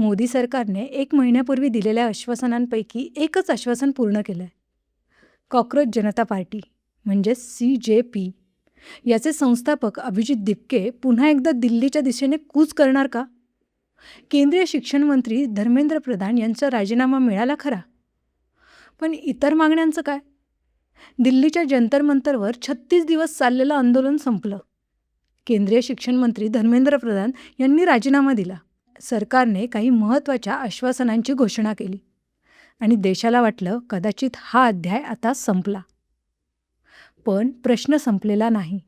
मोदी सरकारने 1 महिन्यापूर्वी दिलेल्या आश्वासनांपैकी एकच आश्वासन पूर्ण केलं आहे. कॉकरोच जनता पार्टी म्हणजे CJP याचे संस्थापक अभिजित दिपके पुन्हा एकदा दिल्लीच्या दिशेने कूच करणार का? केंद्रीय शिक्षण मंत्री धर्मेंद्र प्रधान यांचा राजीनामा मिळाला खरा, पण इतर मागण्यांचं काय? दिल्लीच्या जंतर मंतरवर 36 दिवस चाललेलं आंदोलन संपलं. केंद्रीय शिक्षण मंत्री धर्मेंद्र प्रधान यांनी राजीनामा दिला. सरकारने काही महत्त्वाच्या आश्वासनांची घोषणा केली आणि देशाला वाटलं कदाचित हा अध्याय आता संपला. पण प्रश्न संपलेला नाही.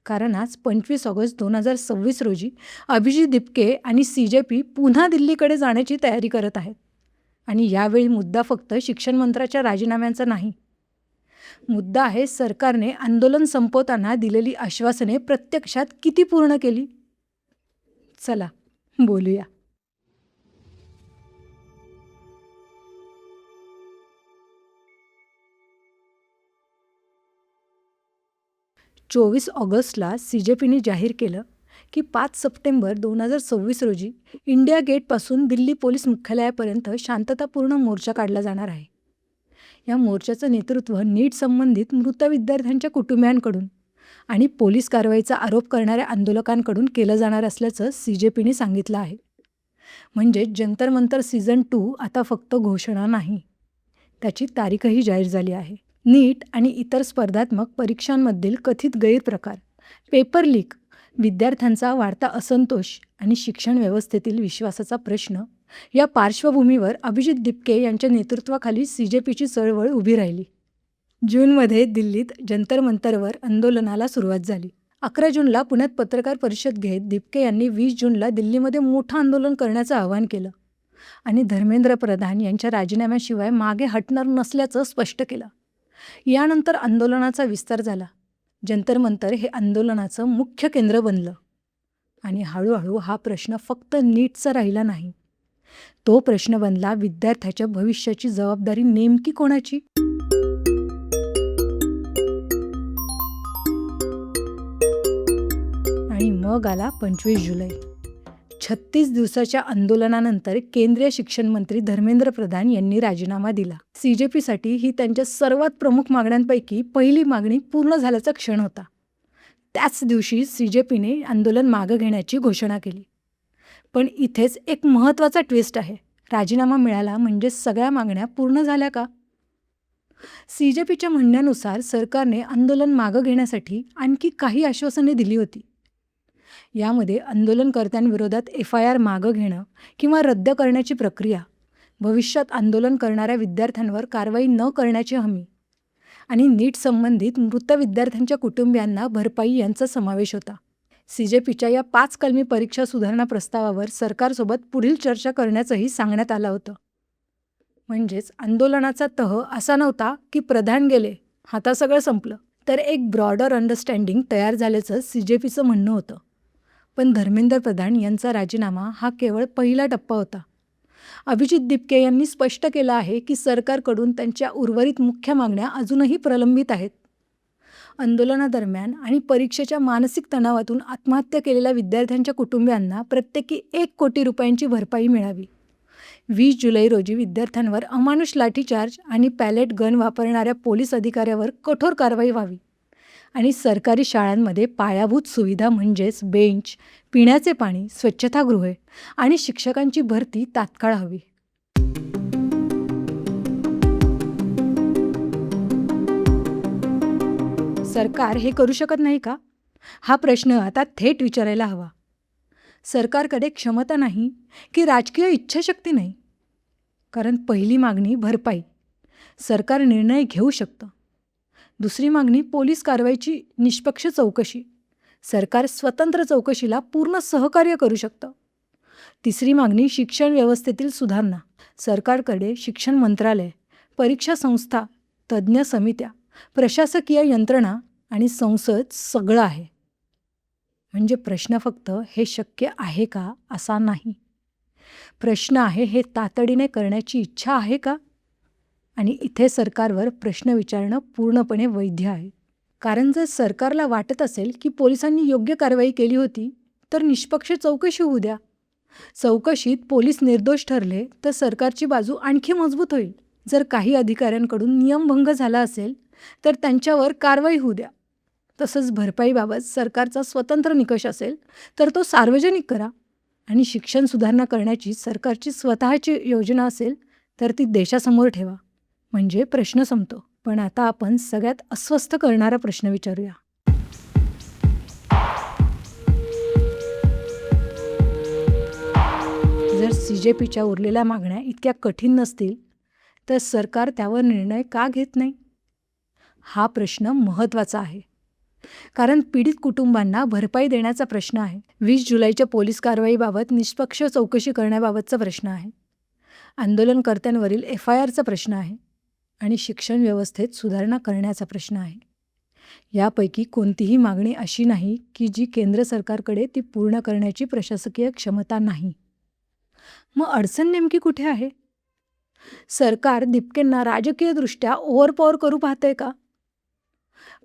कारण आज 25 ऑगस्ट 2026 रोजी अभिजित दिपके आणि CJP पुन्हा दिल्लीकडे जाण्याची तयारी करत आहेत. आणि यावेळी मुद्दा फक्त शिक्षण मंत्र्याच्या राजीनाम्यांचा नाही. मुद्दा आहे सरकारने आंदोलन संपवताना दिलेली आश्वासने प्रत्यक्षात किती पूर्ण केली. चला बोलूया. ऑगस्टला CJPने जाहीर केलं की 5 सप्टेंबर 2026 रोजी इंडिया गेटपासून दिल्ली पोलीस मुख्यालयापर्यंत शांततापूर्ण मोर्चा काढला जाणार आहे. या मोर्चाचं नेतृत्व नीट संबंधित मृत विद्यार्थ्यांच्या कुटुंबियांकडून आणि पोलीस कारवाईचा आरोप करणाऱ्या आंदोलकांकडून केलं जाणार असल्याचं CJPने सांगितलं आहे. म्हणजे जंतर मंतर सीझन 2 आता फक्त घोषणा नाही, त्याची तारीखही जाहीर झाली आहे. नीट आणि इतर स्पर्धात्मक परीक्षांमधील कथित गैरप्रकार, पेपर लीक, विद्यार्थ्यांचा वाढता असंतोष आणि शिक्षण व्यवस्थेतील विश्वासाचा प्रश्न या पार्श्वभूमीवर अभिजित दिपके यांच्या नेतृत्वाखाली CJPची चळवळ उभी राहिली. जूनमध्ये दिल्लीत जंतर मंतरवर आंदोलनाला सुरुवात झाली. 11 जूनला पुण्यात पत्रकार परिषद घेत दिपके यांनी 20 जूनला दिल्लीमध्ये मोठं आंदोलन करण्याचं आवाहन केलं आणि धर्मेंद्र प्रधान यांच्या राजीनाम्याशिवाय मागे हटणार नसल्याचं स्पष्ट केलं. यानंतर आंदोलनाचा विस्तार झाला. जंतर मंतर हे आंदोलनाचं मुख्य केंद्र बनलं आणि हळूहळू हा प्रश्न फक्त नीटचा राहिला नाही. तो प्रश्न बनला विद्यार्थ्याच्या भविष्याची जबाबदारी नेमकी कोणाची? आणि मग आला 25 जुलै. 36 दिवसाच्या आंदोलनानंतर केंद्रीय शिक्षण मंत्री धर्मेंद्र प्रधान यांनी राजीनामा दिला. CJPसाठी ही त्यांच्या सर्वात प्रमुख मागण्यांपैकी पहिली मागणी पूर्ण झाल्याचा क्षण होता. त्याच दिवशी CJPने आंदोलन मागं घेण्याची घोषणा केली. पण इथेच एक महत्त्वाचा ट्विस्ट आहे. राजीनामा मिळाला म्हणजे सगळ्या मागण्या पूर्ण झाल्या का? CJPच्या म्हणण्यानुसार सरकारने आंदोलन मागं घेण्यासाठी आणखी काही आश्वासने दिली होती. यामध्ये आंदोलनकर्त्यांविरोधात FIR मागं घेणं किंवा रद्द करण्याची प्रक्रिया, भविष्यात आंदोलन करणाऱ्या विद्यार्थ्यांवर कारवाई न करण्याची हमी आणि नीट संबंधित मृत विद्यार्थ्यांच्या कुटुंबियांना भरपाई यांचा समावेश होता. CJPच्या या 5 कलमी परीक्षा सुधारणा प्रस्तावावर सरकारसोबत पुढील चर्चा करण्याचंही सांगण्यात आलं होतं. म्हणजेच आंदोलनाचा तह असा नव्हता की प्रधान गेले, आता सगळं संपलं, तर एक ब्रॉडर अंडरस्टँडिंग तयार झाल्याचं CJPचं म्हणणं होतं. पण धर्मेंद्र प्रधान यांचा राजीनामा हा केवळ पहिला टप्पा होता. अभिजित दिपके यांनी स्पष्ट केलं आहे की सरकारकडून त्यांच्या उर्वरित मुख्य मागण्या अजूनही प्रलंबित आहेत. आंदोलनादरम्यान आणि परीक्षेच्या मानसिक तणावातून आत्महत्या केलेल्या विद्यार्थ्यांच्या कुटुंबियांना प्रत्येकी 1 कोटी रुपयांची भरपाई मिळावी. 20 जुलै रोजी विद्यार्थ्यांवर अमानुष लाठीचार्ज आणि पॅलेट गन वापरणाऱ्या पोलीस अधिकाऱ्यावर कठोर कारवाई व्हावी आणि सरकारी शाळांमध्ये पायाभूत सुविधा म्हणजेच बेंच, पिण्याचे पाणी, स्वच्छतागृहे आणि शिक्षकांची भरती तात्काळ हवी. सरकार हे करू शकत नाही का? हा प्रश्न आता थेट विचारायला हवा. सरकारकडे क्षमता नाही की राजकीय इच्छाशक्ती नाही? कारण पहिली मागणी भरपाई, सरकार निर्णय घेऊ शकतं. दुसरी मागणी पोलीस कारवाईची निष्पक्ष चौकशी, सरकार स्वतंत्र चौकशीला पूर्ण सहकार्य करू शकतं. तिसरी मागणी शिक्षण व्यवस्थेतील सुधारणा, सरकारकडे शिक्षण मंत्रालय, परीक्षा संस्था, तज्ज्ञ समित्या, प्रशासकीय यंत्रणा आणि संसद सगळं आहे. म्हणजे प्रश्न फक्त हे शक्य आहे का असा नाही. प्रश्न आहे हे तातडीने करण्याची इच्छा आहे का? आणि इथे सरकारवर प्रश्न विचारणं पूर्णपणे वैध आहे. कारण जर सरकारला वाटत असेल की पोलिसांनी योग्य कारवाई केली होती तर निष्पक्ष चौकशी होऊ द्या चौकशीत पोलीस निर्दोष ठरले तर सरकारची बाजू आणखी मजबूत होईल. जर काही अधिकाऱ्यांकडून नियमभंग झाला असेल तर त्यांच्यावर कारवाई होऊ द्या. तसंच भरपाईबाबत सरकारचा स्वतंत्र निकष असेल तर तो सार्वजनिक करा. आणि शिक्षण सुधारणा करण्याची सरकारची स्वतःची योजना असेल तर ती देशासमोर ठेवा. म्हणजे प्रश्न संपतो. पण आता आपण सगळ्यात अस्वस्थ करणारा प्रश्न विचारूया. जर CJPच्या उरलेल्या मागण्या इतक्या कठीण नसतील तर सरकार त्यावर निर्णय का घेत नाही? हा प्रश्न महत्त्वाचा आहे. कारण पीडित कुटुंबांना भरपाई देण्याचा प्रश्न आहे. 20 जुलैच्या पोलीस कारवाईबाबत निष्पक्ष चौकशी करण्याबाबतचा प्रश्न आहे. आंदोलनकर्त्यांवरील FIRचा प्रश्न आहे. आणि शिक्षण व्यवस्थेत सुधारणा करण्याचा प्रश्न आहे. यापैकी कोणतीही मागणी अशी नाही की जी केंद्र सरकारकडे ती पूर्ण करण्याची प्रशासकीय क्षमता नाही. मग अडचण नेमकी कुठे आहे? सरकार दिपकेंना राजकीयदृष्ट्या ओव्हरपॉवर करू पाहतंय का?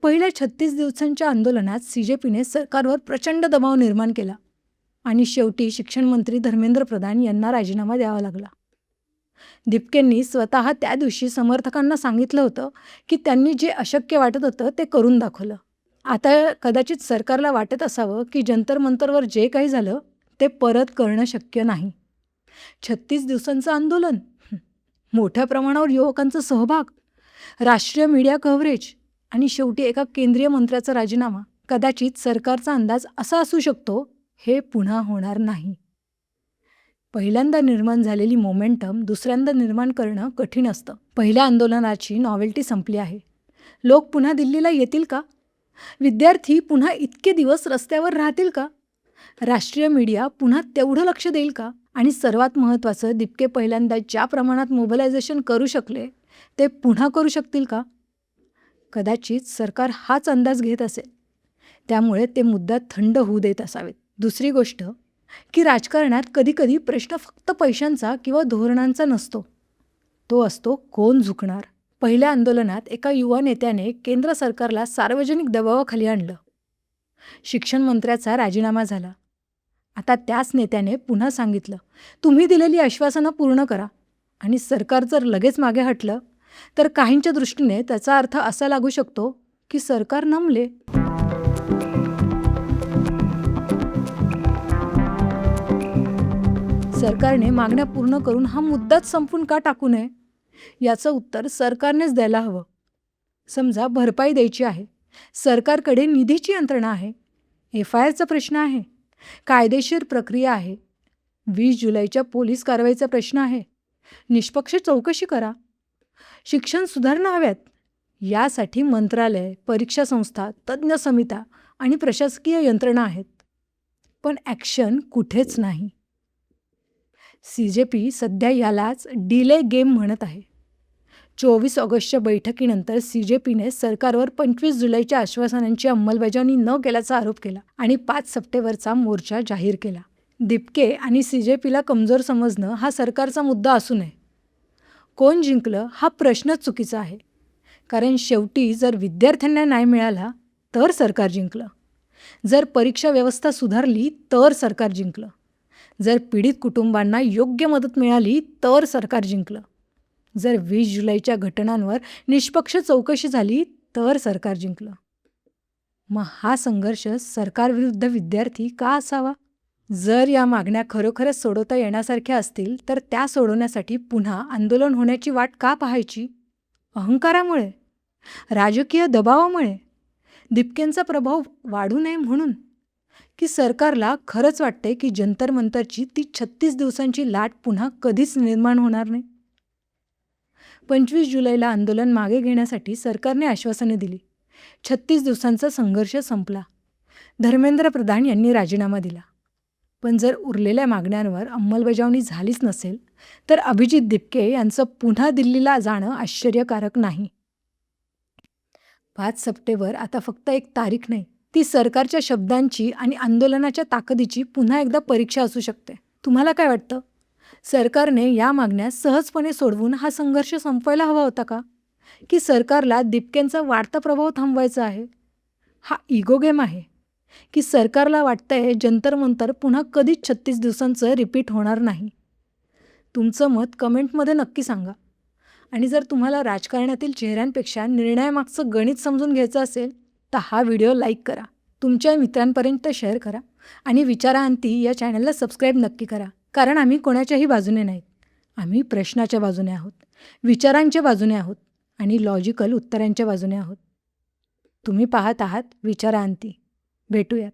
पहिल्या 36 दिवसांच्या आंदोलनात CJPने सरकारवर प्रचंड दबाव निर्माण केला आणि शेवटी शिक्षण मंत्री धर्मेंद्र प्रधान यांना राजीनामा द्यावा लागला. दिपकेंनी स्वतः त्या दिवशी समर्थकांना सांगितलं होतं की त्यांनी जे अशक्य वाटत होतं ते करून दाखवलं. आता कदाचित सरकारला वाटत असावं की जंतर मंतरवर जे काही झालं ते परत करणं शक्य नाही. 36 दिवसांचं आंदोलन, मोठ्या प्रमाणावर युवकांचा सहभाग, राष्ट्रीय मीडिया कव्हरेज आणि शेवटी एका केंद्रीय मंत्र्याचा राजीनामा. कदाचित सरकारचा अंदाज असा असू शकतो, हे पुन्हा होणार नाही. पहिल्यांदा निर्माण झालेली मोमेंटम दुसऱ्यांदा निर्माण करणं कठीण असतं. पहिल्या आंदोलनाची नॉवेल्टी संपली आहे. लोक पुन्हा दिल्लीला येतील का? विद्यार्थी पुन्हा इतके दिवस रस्त्यावर राहतील का? राष्ट्रीय मीडिया पुन्हा तेवढं लक्ष देईल का? आणि सर्वात महत्त्वाचं, दिपके पहिल्यांदा ज्या प्रमाणात मोबिलायझेशन करू शकले ते पुन्हा करू शकतील का? कदाचित सरकार हाच अंदाज घेत असेल. त्यामुळे ते मुद्दा थंड होऊ देत असावेत. दुसरी गोष्ट की राजकारणात कधीकधी प्रश्न फक्त पैशांचा किंवा धोरणांचा नसतो. तो असतो कोण झुकणार. पहिल्या आंदोलनात एका युवा नेत्याने केंद्र सरकारला सार्वजनिक दबावाखाली आणलं. शिक्षण मंत्र्याचा राजीनामा झाला. आता त्याच नेत्याने पुन्हा सांगितलं, तुम्ही दिलेली आश्वासनं पूर्ण करा. आणि सरकार जर लगेच मागे हटलं तर काहींच्या दृष्टीने त्याचा अर्थ असा लागू शकतो की सरकार नमले. सरकारने मागण्या पूर्ण करून हा मुद्दाच संपून का टाकू नये? याचं उत्तर सरकारनेच द्यायला हवं. समजा भरपाई द्यायची आहे, सरकारकडे निधीची यंत्रणा आहे, FIRचा प्रश्न आहे, कायदेशीर प्रक्रिया आहे, 20 जुलैच्या पोलीस कारवाईचा प्रश्न आहे, निष्पक्ष चौकशी करा. शिक्षण सुधारणा हव्यात. यासाठी मंत्रालय, परीक्षा संस्था, तज्ज्ञ समित्या आणि प्रशासकीय यंत्रणा आहेत. पण ॲक्शन कुठेच नाही. CJP सध्या यालाच डिले गेम म्हणत आहे. 24 ऑगस्टच्या बैठकीनंतर CJPने सरकारवर 25 जुलैच्या आश्वासनांची अंमलबजावणी न केल्याचा आरोप केला आणि 5 सप्टेंबरचा मोर्चा जाहीर केला. दिपके आणि CJPला कमजोर समजणं हा सरकारचा मुद्दा असू नये. कोण जिंकलं हा प्रश्नच चुकीचा आहे. कारण शेवटी जर विद्यार्थ्यांना न्याय मिळाला तर सरकार जिंकलं. जर परीक्षा व्यवस्था सुधारली तर सरकार जिंकलं. जर पीडित कुटुंबांना योग्य मदत मिळाली तर सरकार जिंकलं. जर 20 जुलैच्या घटनांवर निष्पक्ष चौकशी झाली तर सरकार जिंकलं. मग हा संघर्ष सरकारविरुद्ध विद्यार्थी का असावा? जर या मागण्या खरोखरच सोडवता येण्यासारख्या असतील तर त्या सोडवण्यासाठी पुन्हा आंदोलन होण्याची वाट का पाहायची? अहंकारामुळे? राजकीय दबावामुळे? दिपकेंचा प्रभाव वाढू नये म्हणून? की सरकारला खरंच वाटते की जंतर मंतरची ती 36 दिवसांची लाट पुन्हा कधीच निर्माण होणार नाही? 25 जुलैला आंदोलन मागे घेण्यासाठी सरकारने आश्वासने दिली. 36 दिवसांचा संघर्ष संपला. धर्मेंद्र प्रधान यांनी राजीनामा दिला. पण जर उरलेल्या मागण्यांवर अंमलबजावणी झालीच नसेल तर अभिजित दिपके यांचं पुन्हा दिल्लीला जाणं आश्चर्यकारक नाही. 5 सप्टेंबर आता फक्त एक तारीख नाही, ती सरकारच्या शब्दांची आणि आंदोलनाच्या ताकदीची पुन्हा एकदा परीक्षा असू शकते. तुम्हाला काय वाटतं? सरकारने या मागण्या सहजपणे सोडवून हा संघर्ष संपवायला हवा होता का? की सरकारला दिपकेंचा वाढता प्रभाव थांबवायचा आहे? हा इगो गेम आहे. की सरकारला वाटतंय जंतर मंतर पुन्हा कधीच 36 दिवसांचं रिपीट होणार नाही? तुमचं मत कमेंटमध्ये नक्की सांगा. आणि जर तुम्हाला राजकारणातील चेहऱ्यांपेक्षा निर्णयामागचं गणित समजून घ्यायचं असेल, तर हा व्हिडिओ लाईक करा, तुमच्या मित्रांपर्यंत शेअर करा आणि विचारांती या चॅनलला सबस्क्राईब नक्की करा. कारण आम्ही कोणाच्याही बाजूने नाहीत. आम्ही प्रश्नाच्या बाजूने आहोत, विचारांच्या बाजूने आहोत आणि लॉजिकल उत्तरांच्या बाजूने आहोत. तुम्ही पाहत आहात विचारांती. भेटूयात.